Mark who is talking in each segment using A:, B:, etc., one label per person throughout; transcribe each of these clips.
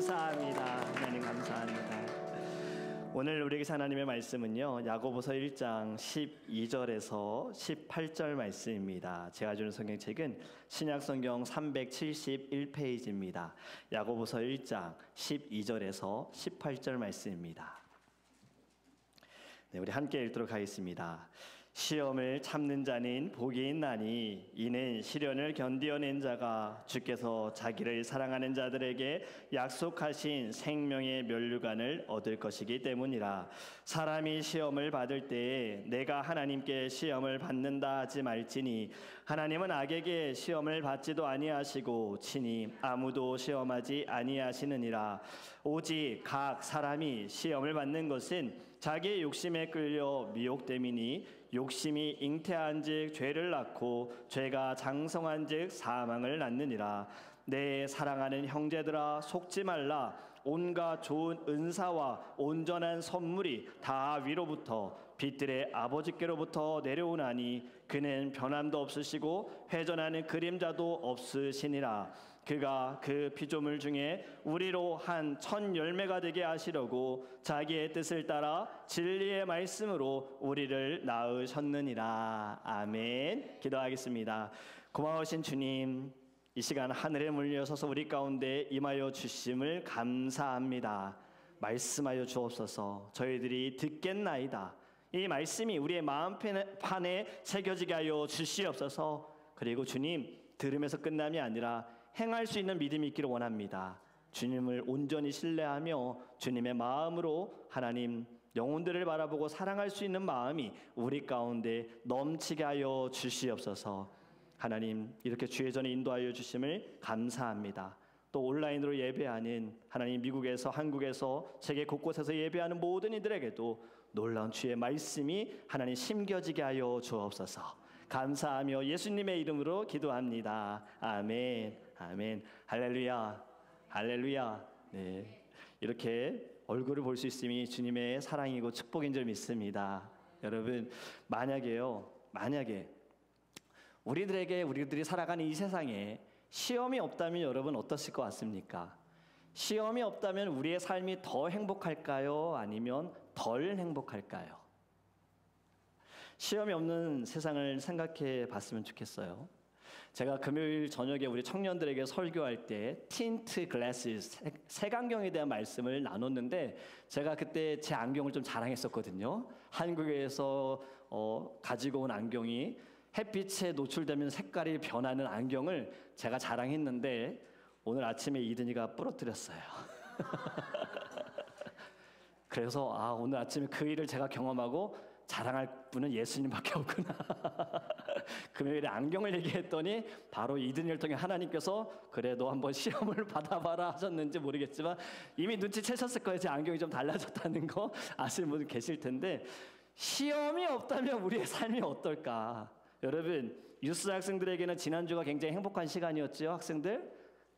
A: 감사합니다. 하나님 감사합니다. 오늘 우리에게 하나님의 말씀은요, 야고보서 1장 12절에서 18절 말씀입니다. 제가 주는 성경책은 신약성경 371페이지입니다. 야고보서 1장 12절에서 18절 말씀입니다. 네, 우리 함께 읽도록 하겠습니다. 시험을 참는 자는 복이 있나니 이는 시련을 견디어낸 자가 주께서 자기를 사랑하는 자들에게 약속하신 생명의 면류관을 얻을 것이기 때문이라. 사람이 시험을 받을 때에 내가 하나님께 시험을 받는다 하지 말지니 하나님은 악에게 시험을 받지도 아니하시고 친히 아무도 시험하지 아니하시느니라. 오직 각 사람이 시험을 받는 것은 자기의 욕심에 끌려 미혹됨이니 욕심이 잉태한즉 죄를 낳고 죄가 장성한즉 사망을 낳느니라. 내 사랑하는 형제들아, 속지 말라. 온갖 좋은 은사와 온전한 선물이 다 위로부터 빛들의 아버지께로부터 내려오나니 그는 변함도 없으시고 회전하는 그림자도 없으시니라. 그가 그 피조물 중에 우리로 한 천 열매가 되게 하시려고 자기의 뜻을 따라 진리의 말씀으로 우리를 낳으셨느니라. 아멘. 기도하겠습니다. 고마우신 주님, 이 시간 하늘에 물려서서 우리 가운데 임하여 주심을 감사합니다. 말씀하여 주옵소서. 저희들이 듣겠나이다. 이 말씀이 우리의 마음판에 새겨지게 하여 주시옵소서. 그리고 주님, 들으면서 끝남이 아니라 행할 수 있는 믿음이 있기를 원합니다. 주님을 온전히 신뢰하며 주님의 마음으로 하나님 영혼들을 바라보고 사랑할 수 있는 마음이 우리 가운데 넘치게 하여 주시옵소서. 하나님, 이렇게 주의 전에 인도하여 주심을 감사합니다. 또 온라인으로 예배하는 하나님, 미국에서 한국에서 세계 곳곳에서 예배하는 모든 이들에게도 놀라운 주의 말씀이 하나님 심겨지게 하여 주옵소서. 감사하며 예수님의 이름으로 기도합니다. 아멘. 아멘. 할렐루야. 할렐루야. 네, 이렇게 얼굴을 볼 수 있음이 주님의 사랑이고 축복인 줄 믿습니다. 여러분, 만약에 우리들이 살아가는 이 세상에 시험이 없다면 여러분 어떠실 것 같습니까? 시험이 없다면 우리의 삶이 더 행복할까요? 아니면 덜 행복할까요? 시험이 없는 세상을 생각해 봤으면 좋겠어요. 제가 금요일 저녁에 우리 청년들에게 설교할 때 틴트 글래스, 색안경에 대한 말씀을 나눴는데 제가 그때 제 안경을 좀 자랑했었거든요. 한국에서 가지고 온 안경이 햇빛에 노출되면 색깔이 변하는 안경을 제가 자랑했는데 오늘 아침에 이든이가 부러뜨렸어요. 그래서 오늘 아침에 그 일을 제가 경험하고 자랑할 분은 예수님밖에 없구나. 금요일에 안경을 얘기했더니 바로 이든이를 통해 하나님께서 그래도 한번 시험을 받아봐라 하셨는지 모르겠지만 이미 눈치채셨을 거예요. 제 안경이 좀 달라졌다는 거 아시는 분 계실 텐데, 시험이 없다면 우리의 삶이 어떨까? 여러분, 유스 학생들에게는 지난주가 굉장히 행복한 시간이었죠. 학생들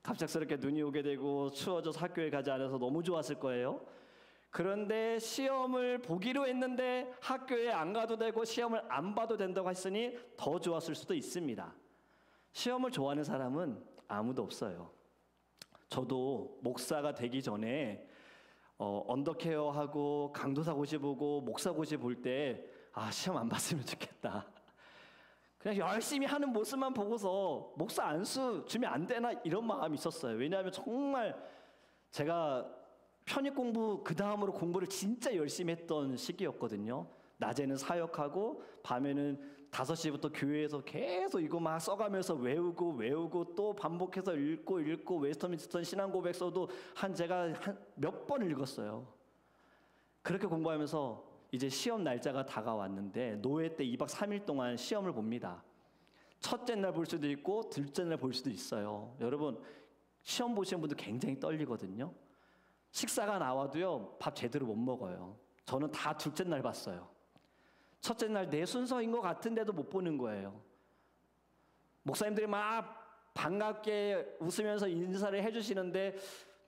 A: 갑작스럽게 눈이 오게 되고 추워져서 학교에 가지 않아서 너무 좋았을 거예요. 그런데 시험을 보기로 했는데 학교에 안 가도 되고 시험을 안 봐도 된다고 했으니 더 좋았을 수도 있습니다. 시험을 좋아하는 사람은 아무도 없어요. 저도 목사가 되기 전에 언더케어하고 강도사 고시 보고 목사 고시 볼 때 시험 안 봤으면 좋겠다. 그냥 열심히 하는 모습만 보고서 목사 안수 주면 안 되나 이런 마음이 있었어요. 왜냐하면 정말 제가 편입 공부 그 다음으로 공부를 진짜 열심히 했던 시기였거든요. 낮에는 사역하고 밤에는 5시부터 교회에서 계속 이거 막 써가면서 외우고 또 반복해서 읽고 웨스터민스터 신앙고백서도 제가 몇 번 읽었어요. 그렇게 공부하면서 이제 시험 날짜가 다가왔는데 노회 때 2박 3일 동안 시험을 봅니다. 첫째 날 볼 수도 있고 둘째 날 볼 수도 있어요. 여러분, 시험 보시는 분들 굉장히 떨리거든요. 식사가 나와도요, 밥 제대로 못 먹어요. 저는 다 둘째 날 봤어요. 첫째 날 내 순서인 것 같은데도 못 보는 거예요. 목사님들이 막 반갑게 웃으면서 인사를 해주시는데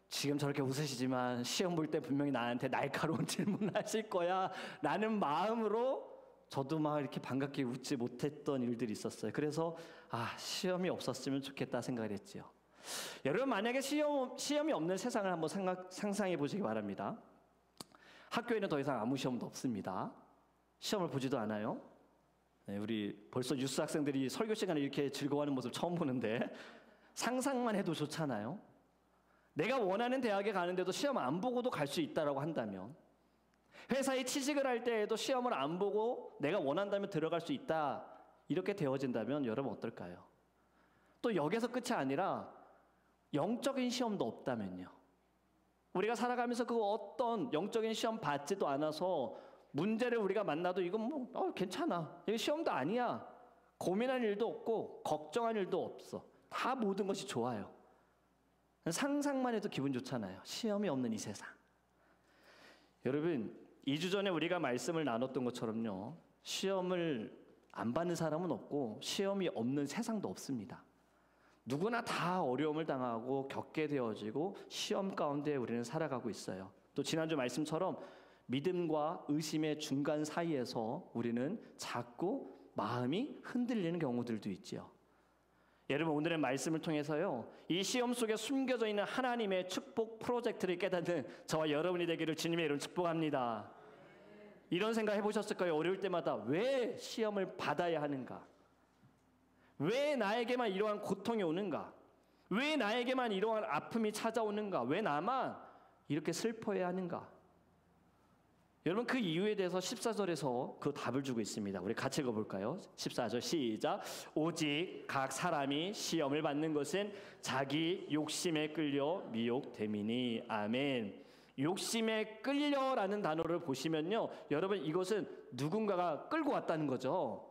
A: 지금 저렇게 웃으시지만 시험 볼 때 분명히 나한테 날카로운 질문을 하실 거야 라는 마음으로 저도 막 이렇게 반갑게 웃지 못했던 일들이 있었어요. 그래서 시험이 없었으면 좋겠다 생각을 했지요. 여러분 만약에 시험이 없는 세상을 한번 상상해 보시기 바랍니다. 학교에는 더 이상 아무 시험도 없습니다. 시험을 보지도 않아요. 네, 우리 벌써 뉴스 학생들이 설교 시간에 이렇게 즐거워하는 모습 처음 보는데 상상만 해도 좋잖아요. 내가 원하는 대학에 가는데도 시험 안 보고도 갈 수 있다라고 한다면, 회사에 취직을 할 때에도 시험을 안 보고 내가 원한다면 들어갈 수 있다, 이렇게 되어진다면 여러분 어떨까요? 또 여기서 끝이 아니라 영적인 시험도 없다면요. 우리가 살아가면서 그 어떤 영적인 시험 받지도 않아서 문제를 우리가 만나도 이건 괜찮아, 이거 시험도 아니야, 고민할 일도 없고 걱정할 일도 없어, 다 모든 것이 좋아요. 상상만 해도 기분 좋잖아요. 시험이 없는 이 세상. 여러분 2주 전에 우리가 말씀을 나눴던 것처럼요, 시험을 안 받는 사람은 없고 시험이 없는 세상도 없습니다. 누구나 다 어려움을 당하고 겪게 되어지고 시험 가운데 우리는 살아가고 있어요. 또 지난주 말씀처럼 믿음과 의심의 중간 사이에서 우리는 자꾸 마음이 흔들리는 경우들도 있지요. 여러분 오늘의 말씀을 통해서요, 이 시험 속에 숨겨져 있는 하나님의 축복 프로젝트를 깨닫는 저와 여러분이 되기를 주님의 이름 축복합니다. 이런 생각 해보셨을 거예요. 어려울 때마다 왜 시험을 받아야 하는가? 왜 나에게만 이러한 고통이 오는가? 왜 나에게만 이러한 아픔이 찾아오는가? 왜 나만 이렇게 슬퍼해야 하는가? 여러분 그 이유에 대해서 14절에서 그 답을 주고 있습니다. 우리 같이 읽어볼까요? 14절 시작. 오직 각 사람이 시험을 받는 것은 자기 욕심에 끌려 미혹됨이니. 아멘. 욕심에 끌려라는 단어를 보시면요, 여러분 이것은 누군가가 끌고 왔다는 거죠.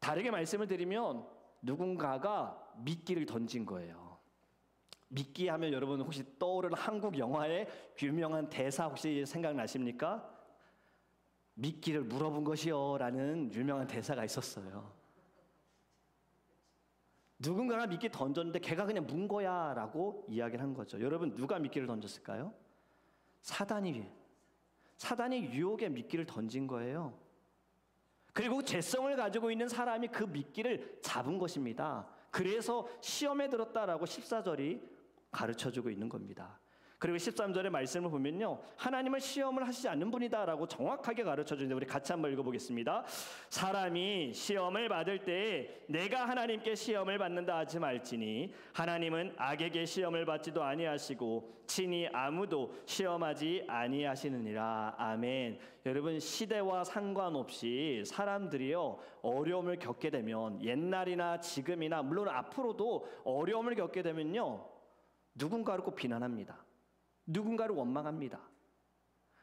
A: 다르게 말씀을 드리면 누군가가 미끼를 던진 거예요. 미끼 하면 여러분 혹시 떠오르는 한국 영화의 유명한 대사 혹시 생각나십니까? 미끼를 물어본 것이요 라는 유명한 대사가 있었어요. 누군가가 미끼 던졌는데 걔가 그냥 문 거야 라고 이야기를 한 거죠. 여러분 누가 미끼를 던졌을까요? 사단이 유혹의 미끼를 던진 거예요. 그리고 죄성을 가지고 있는 사람이 그 미끼를 잡은 것입니다. 그래서 시험에 들었다라고 14절이 가르쳐주고 있는 겁니다. 그리고 13절의 말씀을 보면요, 하나님을 시험을 하시지 않는 분이다라고 정확하게 가르쳐주는데 우리 같이 한번 읽어보겠습니다. 사람이 시험을 받을 때 내가 하나님께 시험을 받는다 하지 말지니 하나님은 악에게 시험을 받지도 아니하시고 친히 아무도 시험하지 아니하시느니라. 아멘. 여러분 시대와 상관없이 사람들이요 어려움을 겪게 되면, 옛날이나 지금이나 물론 앞으로도 어려움을 겪게 되면요, 누군가를 꼭 비난합니다. 누군가를 원망합니다.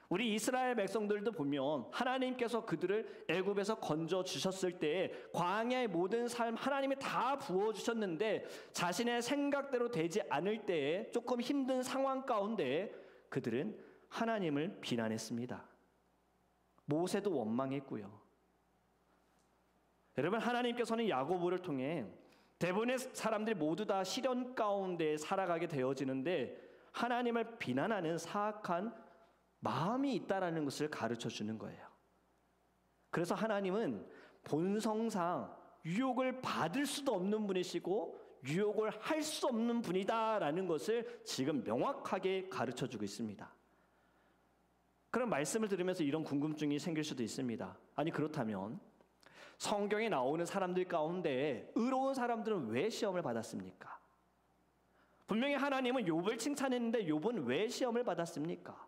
A: 우리 이스라엘 백성들도 보면 하나님께서 그들을 애굽에서 건져 주셨을 때 광야의 모든 삶 하나님이 다 부어 주셨는데 자신의 생각대로 되지 않을 때에 조금 힘든 상황 가운데 그들은 하나님을 비난했습니다. 모세도 원망했고요. 여러분 하나님께서는 야고보를 통해 대부분의 사람들이 모두 다 시련 가운데 살아가게 되어지는데 하나님을 비난하는 사악한 마음이 있다라는 것을 가르쳐 주는 거예요. 그래서 하나님은 본성상 유혹을 받을 수도 없는 분이시고 유혹을 할 수 없는 분이다라는 것을 지금 명확하게 가르쳐 주고 있습니다. 그런 말씀을 들으면서 이런 궁금증이 생길 수도 있습니다. 아니 그렇다면 성경에 나오는 사람들 가운데 의로운 사람들은 왜 시험을 받았습니까? 분명히 하나님은 욥을 칭찬했는데 욥은 왜 시험을 받았습니까?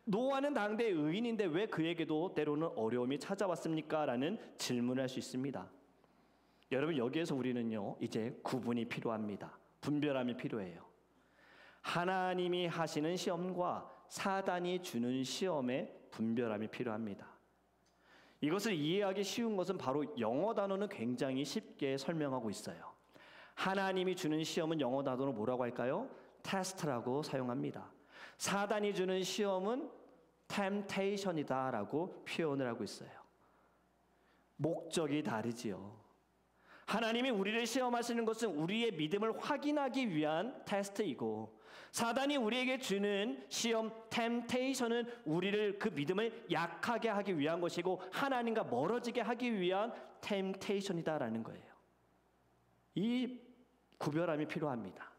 A: 노아는 당대의 의인인데 왜 그에게도 때로는 어려움이 찾아왔습니까? 라는 질문을 할 수 있습니다. 여러분 여기에서 우리는요 이제 구분이 필요합니다. 분별함이 필요해요. 하나님이 하시는 시험과 사단이 주는 시험의 분별함이 필요합니다. 이것을 이해하기 쉬운 것은 바로 영어 단어는 굉장히 쉽게 설명하고 있어요. 하나님이 주는 시험은 영어 단어로 뭐라고 할까요? 테스트라고 사용합니다. 사단이 주는 시험은 temptation이다라고 표현을 하고 있어요. 목적이 다르지요. 하나님이 우리를 시험하시는 것은 우리의 믿음을 확인하기 위한 테스트이고, 사단이 우리에게 주는 시험 템테이션은 우리를 그 믿음을 약하게 하기 위한 것이고 하나님과 멀어지게 하기 위한 템테이션이다라는 거예요. 이 구별함이 필요합니다.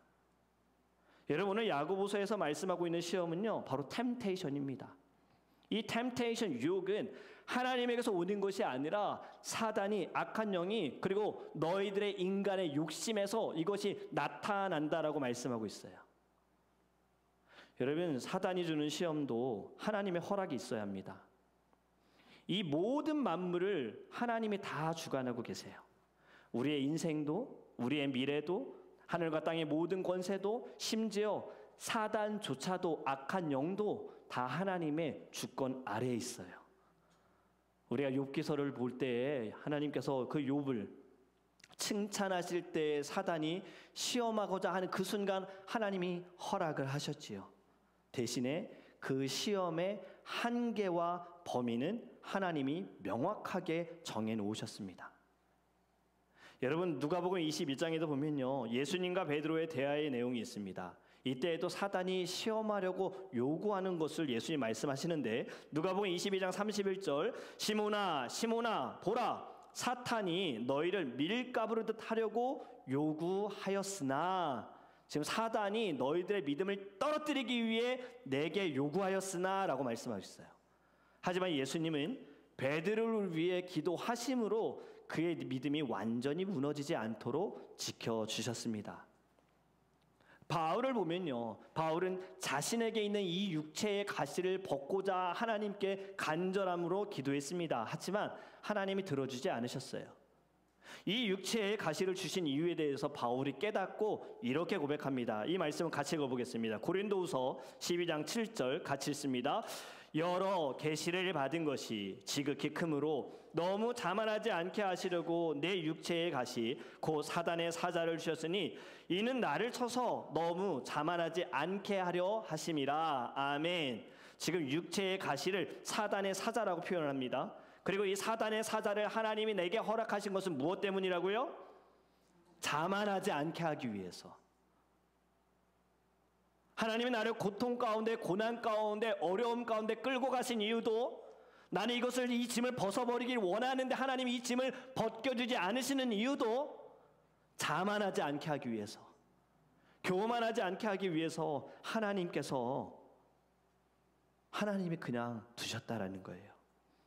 A: 여러분, 오늘 야고보서에서 말씀하고 있는 시험은요, 바로 템테이션입니다. 이 템테이션, 유혹은 하나님에게서 오는 것이 아니라 사단이, 악한 영이, 그리고 너희들의 인간의 욕심에서 이것이 나타난다라고 말씀하고 있어요. 여러분, 사단이 주는 시험도 하나님의 허락이 있어야 합니다. 이 모든 만물을 하나님이 다 주관하고 계세요. 우리의 인생도, 우리의 미래도, 하늘과 땅의 모든 권세도, 심지어 사단조차도, 악한 영도 다 하나님의 주권 아래에 있어요. 우리가 욥기서를 볼 때에 하나님께서 그 욥을 칭찬하실 때 사단이 시험하고자 하는 그 순간 하나님이 허락을 하셨지요. 대신에 그 시험의 한계와 범위는 하나님이 명확하게 정해 놓으셨습니다. 여러분, 누가복음 21장에도 보면요, 예수님과 베드로의 대화의 내용이 있습니다. 이때에도 사단이 시험하려고 요구하는 것을 예수님 말씀하시는데, 누가복음 22장 31절, 시몬아 시몬아 보라, 사탄이 너희를 밀가부르듯 하려고 요구하였으나, 지금 사단이 너희들의 믿음을 떨어뜨리기 위해 내게 요구하였으나 라고 말씀하셨어요. 하지만 예수님은 베드로를 위해 기도하심으로 그의 믿음이 완전히 무너지지 않도록 지켜주셨습니다. 바울을 보면요, 바울은 자신에게 있는 이 육체의 가시를 벗고자 하나님께 간절함으로 기도했습니다. 하지만 하나님이 들어주지 않으셨어요. 이 육체의 가시를 주신 이유에 대해서 바울이 깨닫고 이렇게 고백합니다. 이 말씀을 같이 읽어보겠습니다. 고린도후서 12장 7절 같이 읽습니다. 여러 계시를 받은 것이 지극히 크므로 너무 자만하지 않게 하시려고 내 육체의 가시 곧 사단의 사자를 주셨으니 이는 나를 쳐서 너무 자만하지 않게 하려 하심이라. 아멘. 지금 육체의 가시를 사단의 사자라고 표현합니다. 그리고 이 사단의 사자를 하나님이 내게 허락하신 것은 무엇 때문이라고요? 자만하지 않게 하기 위해서. 하나님이 나를 고통 가운데, 고난 가운데, 어려움 가운데 끌고 가신 이유도, 나는 이것을, 이 짐을 벗어버리길 원하는데 하나님이 이 짐을 벗겨주지 않으시는 이유도 자만하지 않게 하기 위해서, 교만하지 않게 하기 위해서 하나님이 그냥 두셨다라는 거예요.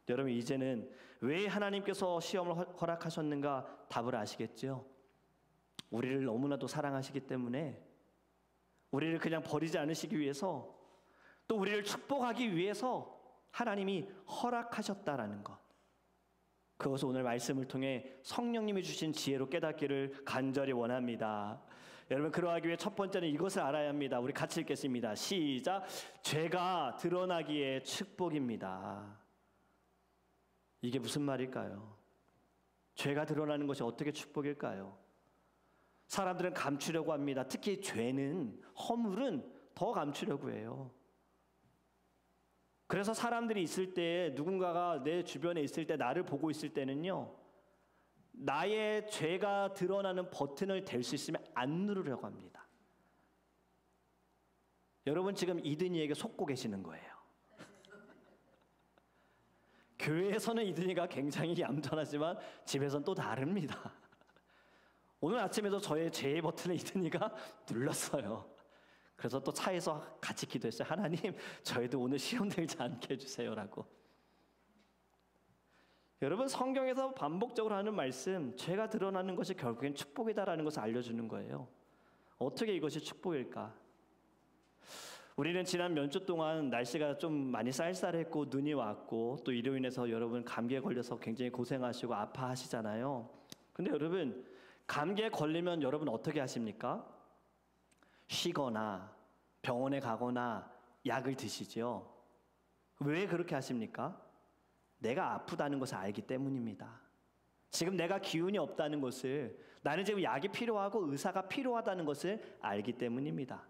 A: 여러분, 이제는 왜 하나님께서 시험을 허락하셨는가 답을 아시겠죠? 우리를 너무나도 사랑하시기 때문에, 우리를 그냥 버리지 않으시기 위해서, 또 우리를 축복하기 위해서 하나님이 허락하셨다라는 것, 그것을 오늘 말씀을 통해 성령님이 주신 지혜로 깨닫기를 간절히 원합니다. 여러분, 그러하기 위해 첫 번째는 이것을 알아야 합니다. 우리 같이 읽겠습니다. 시작. 죄가 드러나기에 축복입니다. 이게 무슨 말일까요? 죄가 드러나는 것이 어떻게 축복일까요? 사람들은 감추려고 합니다. 특히 죄는, 허물은 더 감추려고 해요. 그래서 사람들이 있을 때, 누군가가 내 주변에 있을 때, 나를 보고 있을 때는요, 나의 죄가 드러나는 버튼을 댈 수 있으면 안 누르려고 합니다. 여러분, 지금 이든이에게 속고 계시는 거예요. 교회에서는 이든이가 굉장히 얌전하지만 집에서는 또 다릅니다. 오늘 아침에도 저의 죄의 버튼을 이든이가 눌렀어요. 그래서 또 차에서 같이 기도했어요. 하나님, 저희도 오늘 시험 들지 않게 해주세요라고. 여러분, 성경에서 반복적으로 하는 말씀, 죄가 드러나는 것이 결국엔 축복이다라는 것을 알려주는 거예요. 어떻게 이것이 축복일까? 우리는 지난 몇 주 동안 날씨가 좀 많이 쌀쌀했고 눈이 왔고, 또 이로 인해서 여러분 감기에 걸려서 굉장히 고생하시고 아파하시잖아요. 근데 여러분, 감기에 걸리면 여러분 어떻게 하십니까? 쉬거나 병원에 가거나 약을 드시죠. 왜 그렇게 하십니까? 내가 아프다는 것을 알기 때문입니다. 지금 내가 기운이 없다는 것을, 나는 지금 약이 필요하고 의사가 필요하다는 것을 알기 때문입니다.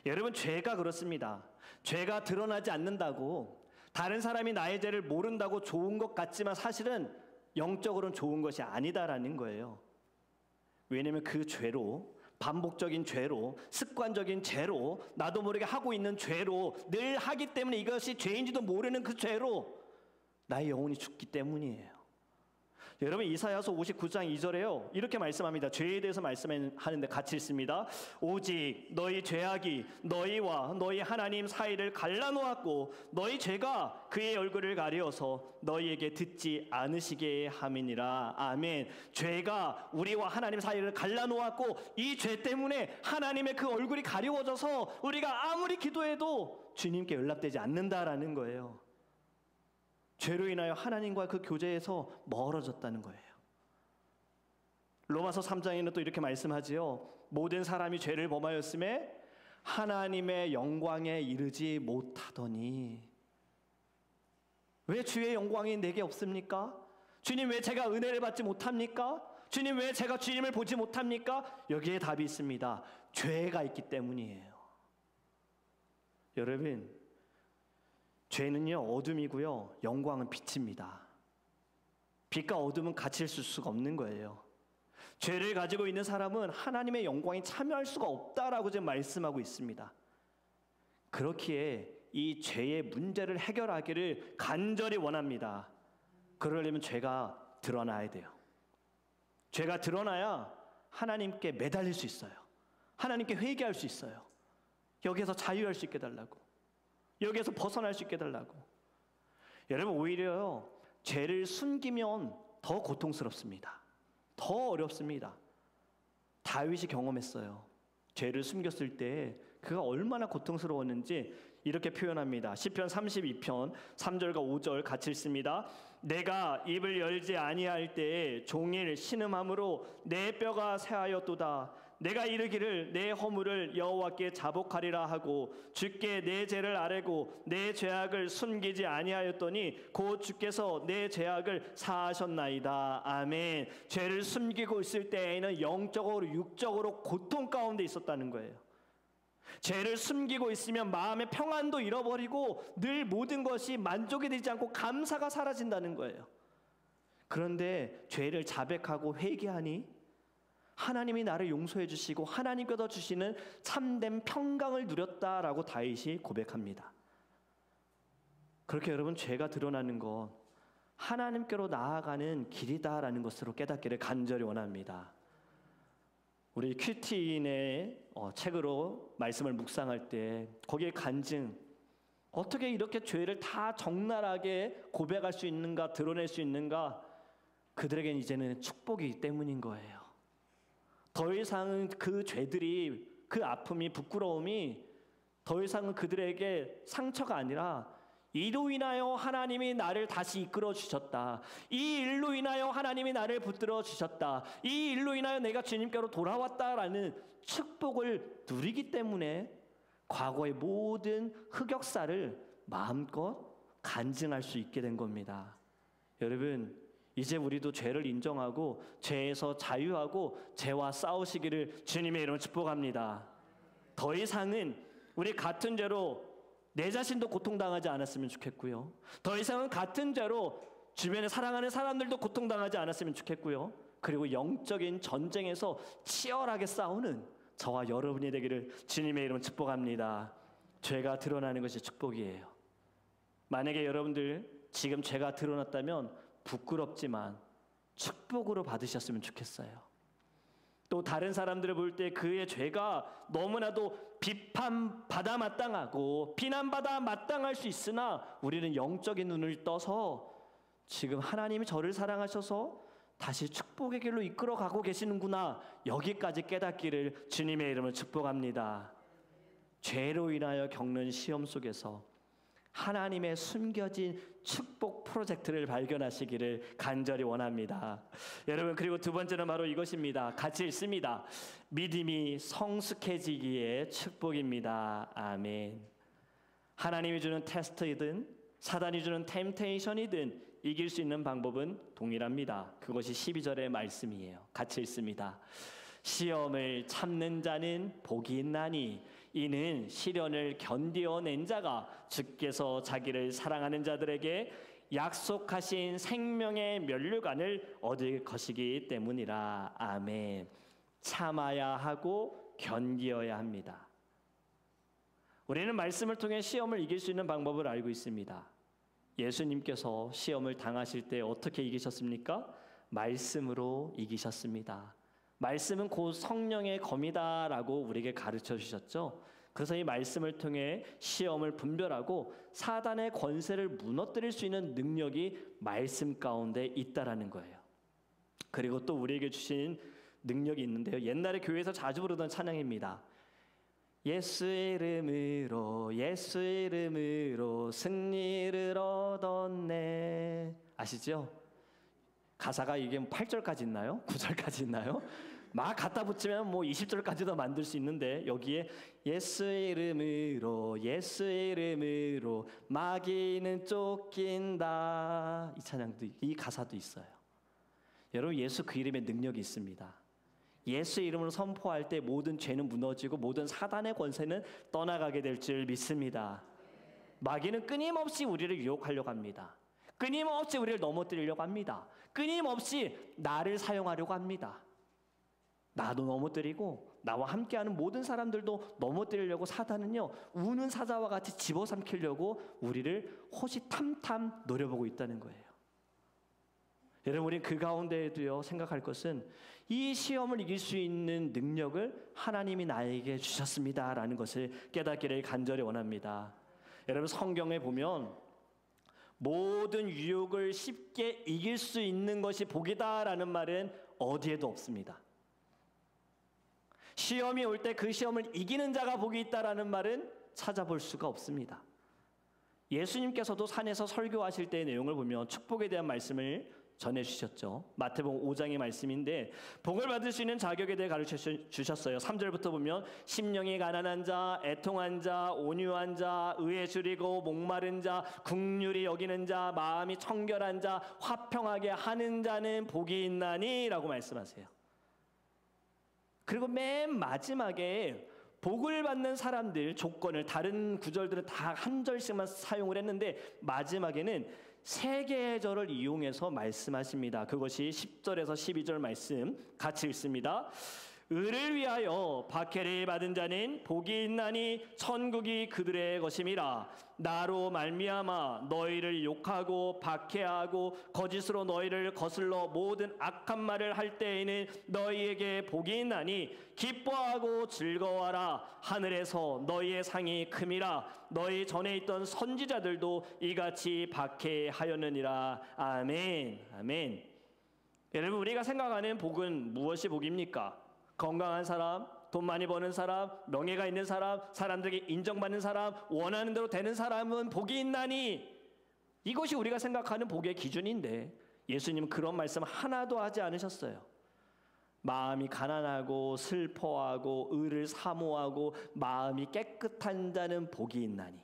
A: 여러분, 죄가 그렇습니다. 죄가 드러나지 않는다고, 다른 사람이 나의 죄를 모른다고 좋은 것 같지만 사실은 영적으로는 좋은 것이 아니다라는 거예요. 왜냐하면 그 죄로, 반복적인 죄로, 습관적인 죄로, 나도 모르게 하고 있는 죄로 늘 하기 때문에, 이것이 죄인지도 모르는 그 죄로 나의 영혼이 죽기 때문이에요. 여러분 이사야서 59장 2절에요. 이렇게 말씀합니다. 죄에 대해서 말씀하는데 같이 읽습니다. 오직 너희 죄악이 너희와 너희 하나님 사이를 갈라놓았고 너희 죄가 그의 얼굴을 가려서 너희에게 듣지 않으시게 함이니라. 아멘. 죄가 우리와 하나님 사이를 갈라놓았고 이 죄 때문에 하나님의 그 얼굴이 가려워져서 우리가 아무리 기도해도 주님께 연락되지 않는다라는 거예요. 죄로 인하여 하나님과 그 교제에서 멀어졌다는 거예요. 로마서 3장에는 또 이렇게 말씀하지요. 모든 사람이 죄를 범하였음에 하나님의 영광에 이르지 못하더니. 왜 주의 영광이 내게 없습니까? 주님 왜 제가 은혜를 받지 못합니까? 주님 왜 제가 주님을 보지 못합니까? 여기에 답이 있습니다. 죄가 있기 때문이에요. 여러분, 죄는요 어둠이고요 영광은 빛입니다. 빛과 어둠은 같이 있을 수가 없는 거예요. 죄를 가지고 있는 사람은 하나님의 영광에 참여할 수가 없다라고 지금 말씀하고 있습니다. 그렇기에 이 죄의 문제를 해결하기를 간절히 원합니다. 그러려면 죄가 드러나야 돼요. 죄가 드러나야 하나님께 매달릴 수 있어요. 하나님께 회개할 수 있어요. 여기에서 자유할 수 있게 달라고, 여기에서 벗어날 수 있게 달라고. 여러분 오히려요 죄를 숨기면 더 고통스럽습니다. 더 어렵습니다. 다윗이 경험했어요. 죄를 숨겼을 때 그가 얼마나 고통스러웠는지 이렇게 표현합니다. 시편 32편 3절과 5절 같이 읽습니다. 내가 입을 열지 아니할 때에 종일 신음함으로 내 뼈가 새하였도다. 내가 이르기를 내 허물을 여호와께 자복하리라 하고 주께 내 죄를 아뢰고 내 죄악을 숨기지 아니하였더니 곧 주께서 내 죄악을 사하셨나이다. 아멘. 죄를 숨기고 있을 때에는 영적으로 육적으로 고통 가운데 있었다는 거예요. 죄를 숨기고 있으면 마음의 평안도 잃어버리고 늘 모든 것이 만족이 되지 않고 감사가 사라진다는 거예요. 그런데 죄를 자백하고 회개하니 하나님이 나를 용서해 주시고 하나님께서 주시는 참된 평강을 누렸다라고 다윗이 고백합니다. 그렇게 여러분 죄가 드러나는 것 하나님께로 나아가는 길이다라는 것으로 깨닫기를 간절히 원합니다. 우리 큐티인의 책으로 말씀을 묵상할 때 거기에 간증, 어떻게 이렇게 죄를 다 적나라하게 고백할 수 있는가, 드러낼 수 있는가, 그들에겐 이제는 축복이기 때문인 거예요. 더 이상은 그 죄들이, 그 아픔이, 부끄러움이 더 이상은 그들에게 상처가 아니라 이로 인하여 하나님이 나를 다시 이끌어 주셨다. 이 일로 인하여 하나님이 나를 붙들어 주셨다. 이 일로 인하여 내가 주님께로 돌아왔다라는 축복을 누리기 때문에 과거의 모든 흑역사를 마음껏 간증할 수 있게 된 겁니다. 여러분, 이제 우리도 죄를 인정하고 죄에서 자유하고 죄와 싸우시기를 주님의 이름으로 축복합니다. 더 이상은 우리 같은 죄로 내 자신도 고통당하지 않았으면 좋겠고요. 더 이상은 같은 죄로 주변에 사랑하는 사람들도 고통당하지 않았으면 좋겠고요. 그리고 영적인 전쟁에서 치열하게 싸우는 저와 여러분이 되기를 주님의 이름으로 축복합니다. 죄가 드러나는 것이 축복이에요. 만약에 여러분들 지금 죄가 드러났다면 부끄럽지만 축복으로 받으셨으면 좋겠어요. 또 다른 사람들을 볼 때 그의 죄가 너무나도 비판받아 마땅하고 비난받아 마땅할 수 있으나 우리는 영적인 눈을 떠서 지금 하나님이 저를 사랑하셔서 다시 축복의 길로 이끌어가고 계시는구나, 여기까지 깨닫기를 주님의 이름으로 축복합니다. 죄로 인하여 겪는 시험 속에서 하나님의 숨겨진 축복 프로젝트를 발견하시기를 간절히 원합니다. 여러분, 그리고 두 번째는 바로 이것입니다. 같이 읽습니다. 믿음이 성숙해지기의 축복입니다. 아멘. 하나님이 주는 테스트이든 사단이 주는 템테이션이든 이길 수 있는 방법은 동일합니다. 그것이 12절의 말씀이에요. 같이 읽습니다. 시험을 참는 자는 복이 있나니 이는 시련을 견디어낸 자가 주께서 자기를 사랑하는 자들에게 약속하신 생명의 면류관을 얻을 것이기 때문이라. 아멘. 참아야 하고 견디어야 합니다. 우리는 말씀을 통해 시험을 이길 수 있는 방법을 알고 있습니다. 예수님께서 시험을 당하실 때 어떻게 이기셨습니까? 말씀으로 이기셨습니다. 말씀은 곧 성령의 검이다라고 우리에게 가르쳐 주셨죠. 그래서 이 말씀을 통해 시험을 분별하고 사단의 권세를 무너뜨릴 수 있는 능력이 말씀 가운데 있다라는 거예요. 그리고 또 우리에게 주신 능력이 있는데요. 옛날에 교회에서 자주 부르던 찬양입니다. 예수의 이름으로 예수의 이름으로 승리를 얻었네. 아시죠? 가사가 이게 8절까지 있나요? 9절까지 있나요? 막 갖다 붙이면 뭐 20절까지도 만들 수 있는데 여기에 예수의 이름으로 예수의 이름으로 마귀는 쫓긴다. 이 찬양도 이 가사도 있어요. 여러분 예수 그 이름에 능력이 있습니다. 예수의 이름으로 선포할 때 모든 죄는 무너지고 모든 사단의 권세는 떠나가게 될 줄 믿습니다. 마귀는 끊임없이 우리를 유혹하려고 합니다. 끊임없이 우리를 넘어뜨리려고 합니다. 끊임없이 나를 사용하려고 합니다. 나도 넘어뜨리고 나와 함께하는 모든 사람들도 넘어뜨리려고 사단은요 우는 사자와 같이 집어삼키려고 우리를 호시탐탐 노려보고 있다는 거예요. 여러분 우리는 그 가운데에도요 생각할 것은 이 시험을 이길 수 있는 능력을 하나님이 나에게 주셨습니다라는 것을 깨닫기를 간절히 원합니다. 여러분 성경에 보면 모든 유혹을 쉽게 이길 수 있는 것이 복이다라는 말은 어디에도 없습니다. 시험이 올 때 그 시험을 이기는 자가 복이 있다라는 말은 찾아볼 수가 없습니다. 예수님께서도 산에서 설교하실 때의 내용을 보면 축복에 대한 말씀을 전해주셨죠. 마태복음 5장의 말씀인데 복을 받을 수 있는 자격에 대해 가르쳐 주셨어요. 3절부터 보면 심령이 가난한 자, 애통한 자, 온유한 자, 의에 줄이고 목마른 자, 긍휼히 여기는 자, 마음이 청결한 자, 화평하게 하는 자는 복이 있나니 라고 말씀하세요. 그리고 맨 마지막에 복을 받는 사람들 조건을 다른 구절들은 다 한 절씩만 사용을 했는데 마지막에는 세 개의 절을 이용해서 말씀하십니다. 그것이 10절에서 12절 말씀 같이 읽습니다. 의를 위하여 박해를 받은 자는 복이 있나니 천국이 그들의 것임이라. 나로 말미암아 너희를 욕하고 박해하고 거짓으로 너희를 거슬러 모든 악한 말을 할 때에는 너희에게 복이 있나니 기뻐하고 즐거워하라. 하늘에서 너희의 상이 큼이라. 너희 전에 있던 선지자들도 이같이 박해하였느니라. 아멘. 아멘. 여러분 우리가 생각하는 복은 무엇이 복입니까? 건강한 사람, 돈 많이 버는 사람, 명예가 있는 사람, 사람들에게 인정받는 사람, 원하는 대로 되는 사람은 복이 있나니 이것이 우리가 생각하는 복의 기준인데 예수님은 그런 말씀 하나도 하지 않으셨어요. 마음이 가난하고 슬퍼하고 의를 사모하고 마음이 깨끗한 자는 복이 있나니.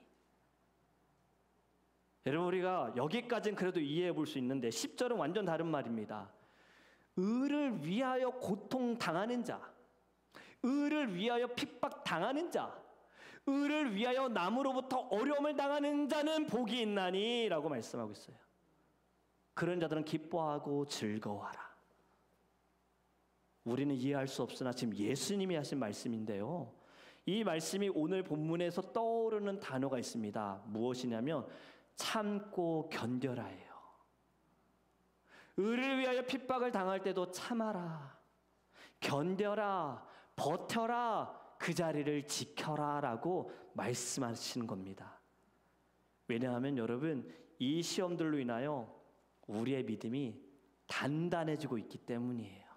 A: 여러분 우리가 여기까지는 그래도 이해해 볼 수 있는데 10절은 완전 다른 말입니다. 의를 위하여 고통당하는 자, 의를 위하여 핍박당하는 자, 의를 위하여 남으로부터 어려움을 당하는 자는 복이 있나니 라고 말씀하고 있어요. 그런 자들은 기뻐하고 즐거워하라. 우리는 이해할 수 없으나 지금 예수님이 하신 말씀인데요. 이 말씀이 오늘 본문에서 떠오르는 단어가 있습니다. 무엇이냐면 참고 견뎌라예요. 의를 위하여 핍박을 당할 때도 참아라, 견뎌라, 버텨라, 그 자리를 지켜라 라고 말씀하시는 겁니다. 왜냐하면 여러분 이 시험들로 인하여 우리의 믿음이 단단해지고 있기 때문이에요.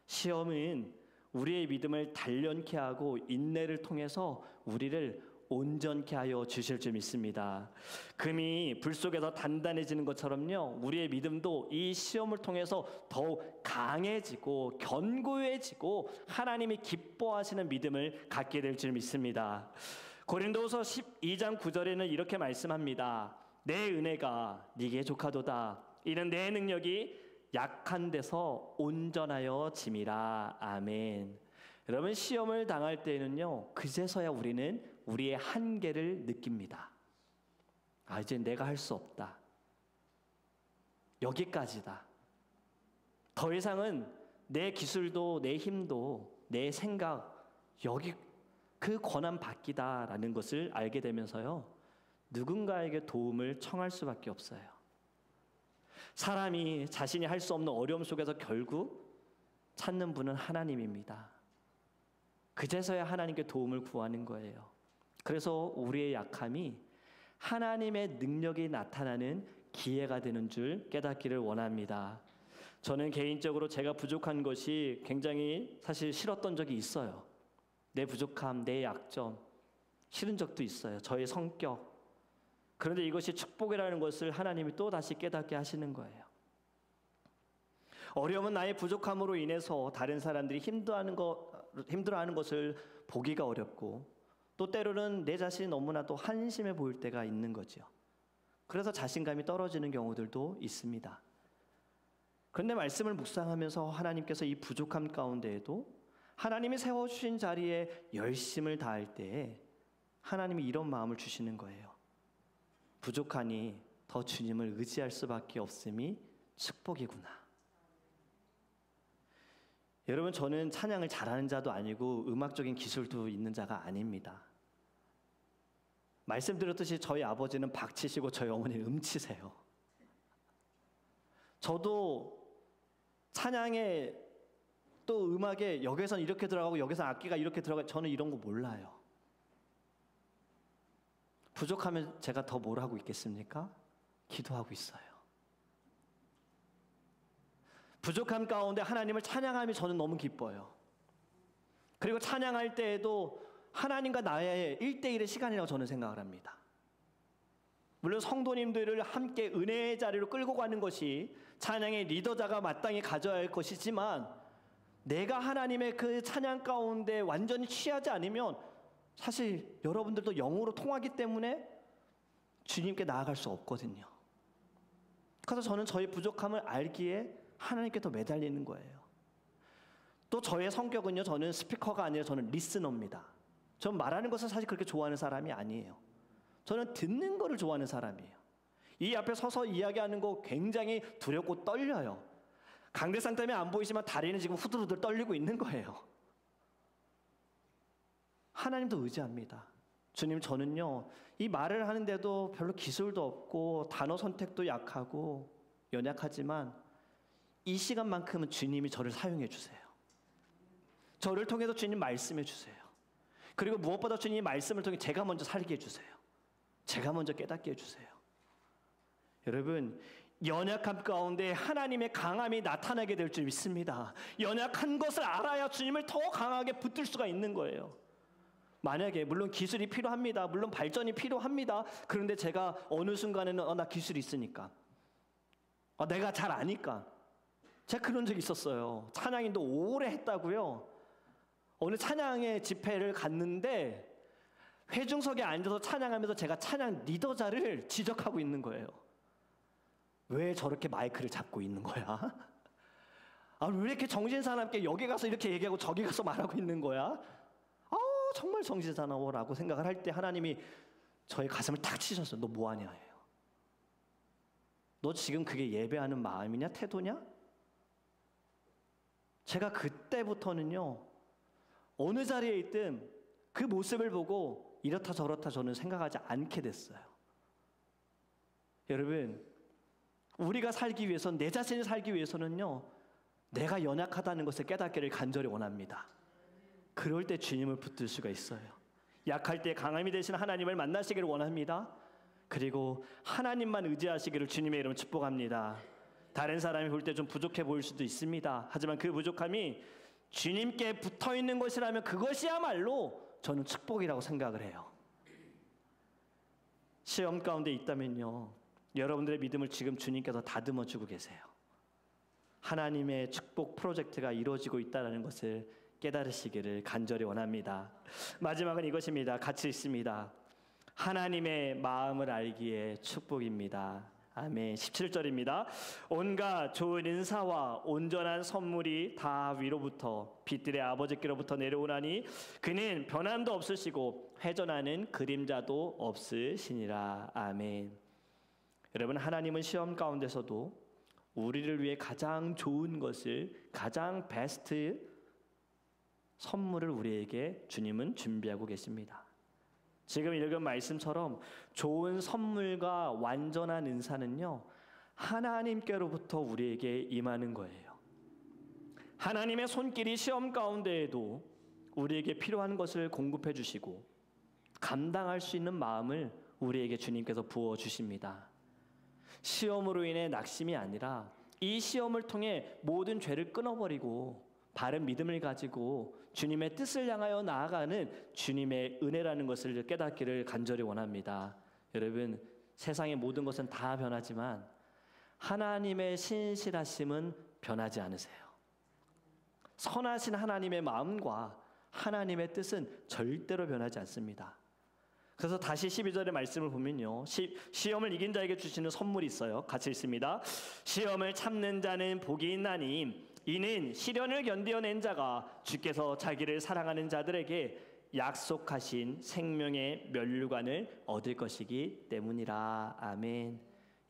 A: 시험은 우리의 믿음을 단련케 하고 인내를 통해서 우리를 온전케 하여 주실 줄 믿습니다. 금이 불 속에서 단단해지는 것처럼요, 우리의 믿음도 이 시험을 통해서 더욱 강해지고 견고해지고 하나님이 기뻐하시는 믿음을 갖게 될 줄 믿습니다. 고린도후서 12장 9절에는 이렇게 말씀합니다. 내 은혜가 네게 족하도다. 이는 내 능력이 약한 데서 온전하여 짐이라. 아멘. 여러분 시험을 당할 때는요 그제서야 우리는 우리의 한계를 느낍니다. 아 이제 내가 할 수 없다. 여기까지다. 더 이상은 내 기술도 내 힘도 내 생각 여기 그 권한 밖이다라는 것을 알게 되면서요 누군가에게 도움을 청할 수밖에 없어요. 사람이 자신이 할 수 없는 어려움 속에서 결국 찾는 분은 하나님입니다. 그제서야 하나님께 도움을 구하는 거예요. 그래서 우리의 약함이 하나님의 능력이 나타나는 기회가 되는 줄 깨닫기를 원합니다. 저는 개인적으로 제가 부족한 것이 굉장히 사실 싫었던 적이 있어요. 내 부족함, 내 약점, 싫은 적도 있어요. 저의 성격. 그런데 이것이 축복이라는 것을 하나님이 또 다시 깨닫게 하시는 거예요. 어려움은 나의 부족함으로 인해서 다른 사람들이 힘들어하는 것을 보기가 어렵고, 또 때로는 내 자신이 너무나도 한심해 보일 때가 있는 거죠. 그래서 자신감이 떨어지는 경우들도 있습니다. 그런데 말씀을 묵상하면서 하나님께서 이 부족함 가운데에도 하나님이 세워주신 자리에 열심을 다할 때에 하나님이 이런 마음을 주시는 거예요. 부족하니 더 주님을 의지할 수밖에 없음이 축복이구나. 여러분, 저는 찬양을 잘하는 자도 아니고 음악적인 기술도 있는 자가 아닙니다. 말씀드렸듯이 저희 아버지는 박치시고 저희 어머니는 음치세요. 저도 찬양에 또 음악에 여기서는 이렇게 들어가고 여기서 악기가 이렇게 들어가고 저는 이런 거 몰라요. 부족하면 제가 더 뭘 하고 있겠습니까? 기도하고 있어요. 부족함 가운데 하나님을 찬양함이 저는 너무 기뻐요. 그리고 찬양할 때에도 하나님과 나의 1대1의 시간이라고 저는 생각을 합니다. 물론 성도님들을 함께 은혜의 자리로 끌고 가는 것이 찬양의 리더자가 마땅히 가져야 할 것이지만, 내가 하나님의 그 찬양 가운데 완전히 취하지 않으면 사실 여러분들도 영으로 통하기 때문에 주님께 나아갈 수 없거든요. 그래서 저는 저의 부족함을 알기에 하나님께 더 매달리는 거예요. 또 저의 성격은요, 저는 스피커가 아니라 저는 리스너입니다. 전 말하는 것을 사실 그렇게 좋아하는 사람이 아니에요. 저는 듣는 거를 좋아하는 사람이에요. 이 앞에 서서 이야기하는 거 굉장히 두렵고 떨려요. 강대상 때문에 안 보이지만 다리는 지금 후들후들 떨리고 있는 거예요. 하나님도 의지합니다. 주님, 저는요, 이 말을 하는데도 별로 기술도 없고 단어 선택도 약하고 연약하지만 이 시간만큼은 주님이 저를 사용해 주세요. 저를 통해서 주님 말씀해 주세요. 그리고 무엇보다 주님 말씀을 통해 제가 먼저 살게 해주세요. 제가 먼저 깨닫게 해주세요. 여러분, 연약함 가운데 하나님의 강함이 나타나게 될 줄 믿습니다. 연약한 것을 알아야 주님을 더 강하게 붙들 수가 있는 거예요. 만약에 물론 기술이 필요합니다. 물론 발전이 필요합니다. 그런데 제가 어느 순간에는 나 기술이 있으니까, 내가 잘 아니까, 제가 그런 적이 있었어요. 찬양인도 오래 했다고요. 어느 찬양의 집회를 갔는데 회중석에 앉아서 찬양하면서 제가 찬양 리더자를 지적하고 있는 거예요. 왜 저렇게 마이크를 잡고 있는 거야? 왜 이렇게 정신사납게 여기 가서 이렇게 얘기하고 저기 가서 말하고 있는 거야? 정말 정신사나워라고 생각을 할 때 하나님이 저의 가슴을 탁 치셨어요. 너 뭐하냐 해요. 너 지금 그게 예배하는 마음이냐 태도냐? 제가 그때부터는요, 어느 자리에 있든 그 모습을 보고 이렇다 저렇다 저는 생각하지 않게 됐어요. 여러분, 우리가 살기 위해서, 내 자신이 살기 위해서는요, 내가 연약하다는 것을 깨닫기를 간절히 원합니다. 그럴 때 주님을 붙들 수가 있어요. 약할 때 강함이 되신 하나님을 만나시기를 원합니다. 그리고 하나님만 의지하시기를 주님의 이름으로 축복합니다. 다른 사람이 볼 때 좀 부족해 보일 수도 있습니다. 하지만 그 부족함이 주님께 붙어있는 것이라면 그것이야말로 저는 축복이라고 생각을 해요. 시험 가운데 있다면요, 여러분들의 믿음을 지금 주님께서 다듬어주고 계세요. 하나님의 축복 프로젝트가 이루어지고 있다는 것을 깨달으시기를 간절히 원합니다. 마지막은 이것입니다. 같이 읽습니다. 하나님의 마음을 알기에 축복입니다. 아멘. 17절입니다. 온갖 좋은 은사와 온전한 선물이 다 위로부터 빛들의 아버지께로부터 내려오나니 그는 변함도 없으시고 회전하는 그림자도 없으시니라. 아멘. 여러분, 하나님은 시험 가운데서도 우리를 위해 가장 좋은 것을, 가장 베스트 선물을 우리에게 주님은 준비하고 계십니다. 지금 읽은 말씀처럼 좋은 선물과 완전한 은사는요, 하나님께로부터 우리에게 임하는 거예요. 하나님의 손길이 시험 가운데에도 우리에게 필요한 것을 공급해 주시고 감당할 수 있는 마음을 우리에게 주님께서 부어 주십니다. 시험으로 인해 낙심이 아니라 이 시험을 통해 모든 죄를 끊어버리고 바른 믿음을 가지고 주님의 뜻을 향하여 나아가는 주님의 은혜라는 것을 깨닫기를 간절히 원합니다. 여러분, 세상의 모든 것은 다 변하지만 하나님의 신실하심은 변하지 않으세요. 선하신 하나님의 마음과 하나님의 뜻은 절대로 변하지 않습니다. 그래서 다시 12절의 말씀을 보면요, 시험을 이긴 자에게 주시는 선물이 있어요. 같이 읽습니다. 시험을 참는 자는 복이 있나니 이는 시련을 견디어낸 자가 주께서 자기를 사랑하는 자들에게 약속하신 생명의 면류관을 얻을 것이기 때문이라. 아멘.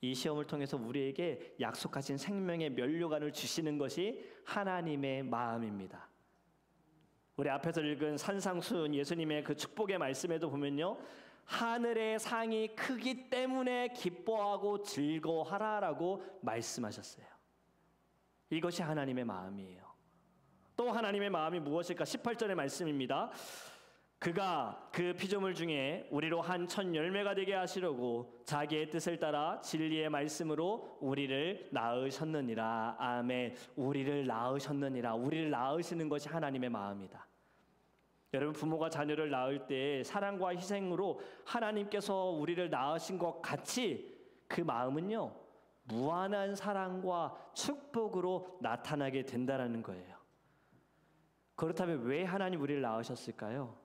A: 이 시험을 통해서 우리에게 약속하신 생명의 면류관을 주시는 것이 하나님의 마음입니다. 우리 앞에서 읽은 산상수훈 예수님의 그 축복의 말씀에도 보면요, 하늘의 상이 크기 때문에 기뻐하고 즐거워하라라고 말씀하셨어요. 이것이 하나님의 마음이에요. 또 하나님의 마음이 무엇일까? 18절의 말씀입니다. 그가 그 피조물 중에 우리로 한 첫 열매가 되게 하시려고 자기의 뜻을 따라 진리의 말씀으로 우리를 낳으셨느니라. 아멘. 우리를 낳으셨느니라. 우리를 낳으시는 것이 하나님의 마음이다. 여러분, 부모가 자녀를 낳을 때 사랑과 희생으로 하나님께서 우리를 낳으신 것 같이 그 마음은요, 무한한 사랑과 축복으로 나타나게 된다는 거예요. 그렇다면 왜 하나님 우리를 낳으셨을까요?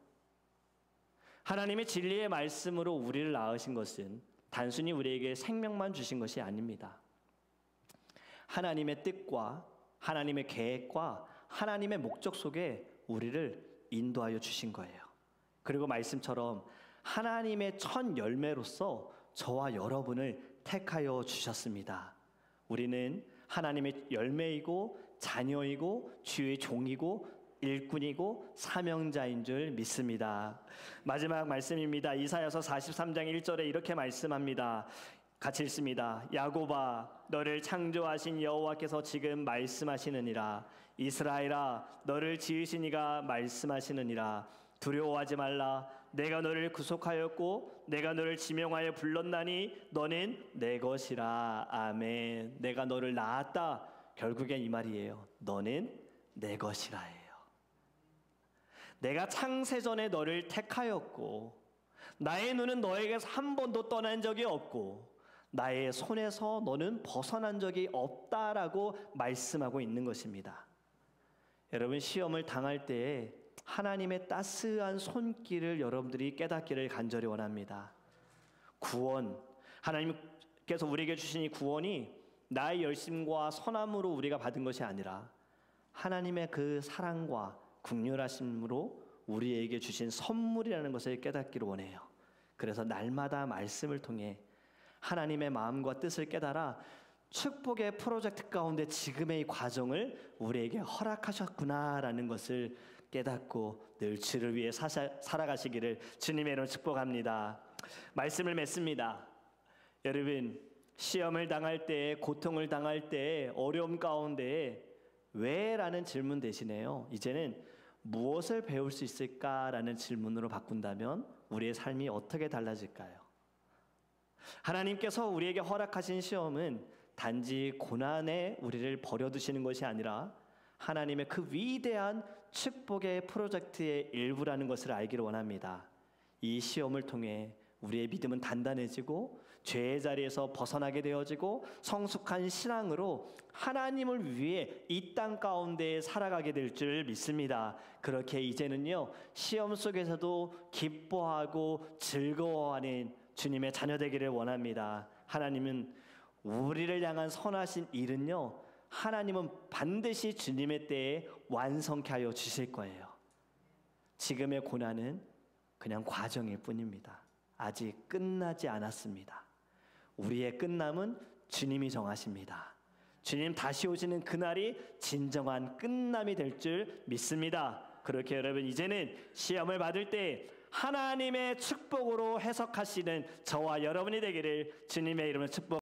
A: 하나님의 진리의 말씀으로 우리를 낳으신 것은 단순히 우리에게 생명만 주신 것이 아닙니다. 하나님의 뜻과 하나님의 계획과 하나님의 목적 속에 우리를 인도하여 주신 거예요. 그리고 말씀처럼 하나님의 첫 열매로서 저와 여러분을 택하여 주셨습니다. 우리는 하나님의 열매이고 자녀이고 주의 종이고 일꾼이고 사명자인 줄 믿습니다. 마지막 말씀입니다. 이사야서 43장 1절에 이렇게 말씀합니다. 같이 읽습니다. 야곱아, 너를 창조하신 여호와께서 지금 말씀하시느니라. 이스라엘아, 너를 지으신 이가 말씀하시느니라. 두려워하지 말라. 내가 너를 구속하였고 내가 너를 지명하여 불렀나니 너는 내 것이라. 아멘. 내가 너를 낳았다. 결국엔 이 말이에요. 너는 내 것이라예요. 내가 창세전에 너를 택하였고 나의 눈은 너에게서 한 번도 떠난 적이 없고 나의 손에서 너는 벗어난 적이 없다라고 말씀하고 있는 것입니다. 여러분, 시험을 당할 때에 하나님의 따스한 손길을 여러분들이 깨닫기를 간절히 원합니다. 구원, 하나님께서 우리에게 주신 이 구원이 나의 열심과 선함으로 우리가 받은 것이 아니라 하나님의 그 사랑과 긍휼하심으로 우리에게 주신 선물이라는 것을 깨닫기를 원해요. 그래서 날마다 말씀을 통해 하나님의 마음과 뜻을 깨달아 축복의 프로젝트 가운데 지금의 이 과정을 우리에게 허락하셨구나라는 것을 깨닫고 늘 주를 위해 살아가시기를 주님의 이름으로 축복합니다. 말씀을 맺습니다. 여러분, 시험을 당할 때, 고통을 당할 때, 어려움 가운데 왜? 라는 질문 대신에요, 이제는 무엇을 배울 수 있을까라는 질문으로 바꾼다면 우리의 삶이 어떻게 달라질까요? 하나님께서 우리에게 허락하신 시험은 단지 고난에 우리를 버려두시는 것이 아니라 하나님의 그 위대한 축복의 프로젝트의 일부라는 것을 알기를 원합니다. 이 시험을 통해 우리의 믿음은 단단해지고 죄의 자리에서 벗어나게 되어지고 성숙한 신앙으로 하나님을 위해 이 땅 가운데 살아가게 될 줄 믿습니다. 그렇게 이제는요, 시험 속에서도 기뻐하고 즐거워하는 주님의 자녀 되기를 원합니다. 하나님은 우리를 향한 선하신 일은요, 하나님은 반드시 주님의 때에 완성케 하여 주실 거예요. 지금의 고난은 그냥 과정일 뿐입니다. 아직 끝나지 않았습니다. 우리의 끝남은 주님이 정하십니다. 주님 다시 오시는 그날이 진정한 끝남이 될 줄 믿습니다. 그렇게 여러분, 이제는 시험을 받을 때 하나님의 축복으로 해석하시는 저와 여러분이 되기를 주님의 이름으로 축복